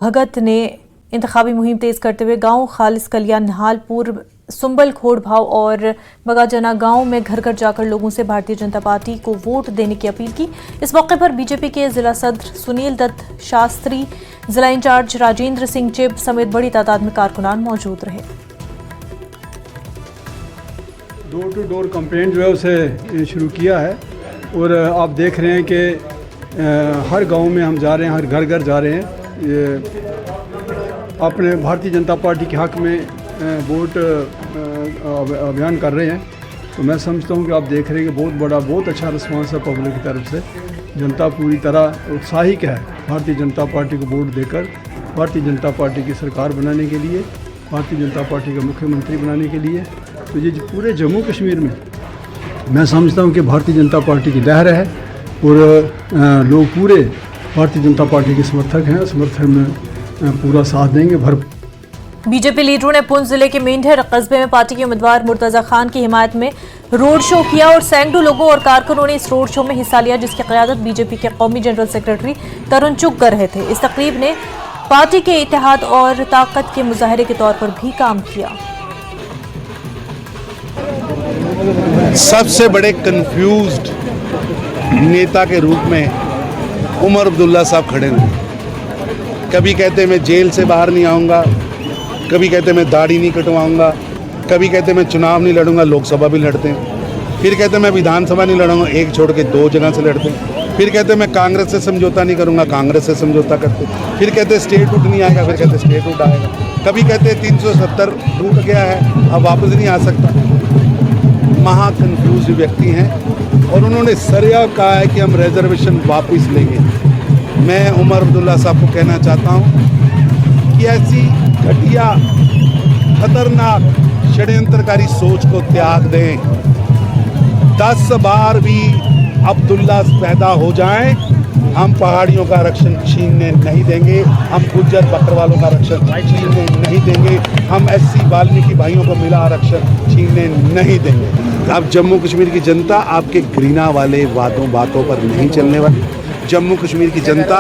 भगत ने इंतखाबी मुहिम तेज करते हुए गांव खालिस कलिया निहालपुर सुंबल खोड़भाव और बगाजना गांव में घर घर जाकर लोगों से भारतीय जनता पार्टी को वोट देने की अपील की। इस मौके पर बीजेपी के जिला सदर सुनील दत्त शास्त्री, जिला इंचार्ज राजेंद्र सिंह चिब समेत बड़ी तादाद में कारकुनान मौजूद रहे। डोर टू डोर कैंपेन जो है उसे शुरू किया है और आप देख रहे हैं कि हर गांव में हम जा रहे हैं, हर घर घर जा रहे हैं। ये अपने भारतीय जनता पार्टी के हक में वोट अभियान कर रहे हैं। तो मैं समझता हूं कि आप देख रहे हैं कि बहुत अच्छा रिस्पांस है पब्लिक की तरफ से। जनता पूरी तरह उत्साहित है भारतीय जनता पार्टी को वोट देकर भारतीय जनता पार्टी की सरकार बनाने के लिए, भारतीय जनता पार्टी का मुख्यमंत्री बनाने के लिए। तो ये पूरे जम्मू कश्मीर में मैं समझता हूं कि भारतीय जनता पार्टी की लहर है और लोग पूरे भारतीय जनता पार्टी के समर्थक हैं, समर्थन में पूरा साथ देंगे। बीजेपी लीडरों ने पुंछ जिले के मेंढर कस्बे में पार्टी के उम्मीदवार मुर्तजा खान की हिमायत में रोड शो किया और सैकड़ों लोगों और कारकुनों ने इस रोड शो में हिस्सा लिया, जिसकी क़यादत बीजेपी के कौमी जनरल सेक्रेटरी तरुण चुग कर रहे थे। इस तकरीब ने पार्टी के इत्तेहाद और ताकत के मुजाहरे के तौर पर भी काम किया। सबसे बड़े कंफ्यूज्ड नेता के रूप में उमर अब्दुल्ला साहब खड़े हैं। कभी कहते मैं जेल से बाहर नहीं आऊँगा, कभी कहते मैं दाढ़ी नहीं कटवाऊँगा, कभी कहते मैं चुनाव नहीं लड़ूंगा, लोकसभा भी लड़ते हैं। फिर कहते मैं विधानसभा नहीं लड़ूंगा, एक छोड़ के 2 जगह से लड़ते हैं। फिर कहते मैं कांग्रेस से समझौता नहीं करूँगा, कांग्रेस से समझौता करते। फिर कहते स्टेटहुड नहीं आएगा, फिर कहते स्टेटहुड आएगा। कभी कहते 370 टूट गया है, अब वापस नहीं आ सकता। महा कन्फ्यूज व्यक्ति हैं और उन्होंने सरिया कहा है कि हम रिजर्वेशन वापस लेंगे। मैं उमर अब्दुल्ला साहब को कहना चाहता हूँ कि ऐसी घटिया खतरनाक षड्यंत्रकारी सोच को त्याग दें। 10 बार भी अब्दुल्ला पैदा हो जाएं, हम पहाड़ियों का आरक्षण छीनने नहीं देंगे, हम गुज्जर बकरवालों का आरक्षण छीनने नहीं देंगे, हम SC वाल्मीकि भाइयों को मिला आरक्षण छीनने नहीं देंगे। अब जम्मू कश्मीर की जनता आपके घृणा वाले बातों पर नहीं चलने वाली। जम्मू कश्मीर की जनता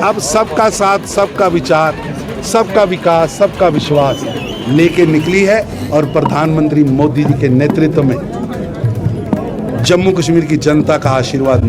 अब सबका साथ, सबका विचार, सबका विकास, सबका विश्वास लेके निकली है और प्रधानमंत्री मोदी जी के नेतृत्व में जम्मू कश्मीर की जनता का आशीर्वाद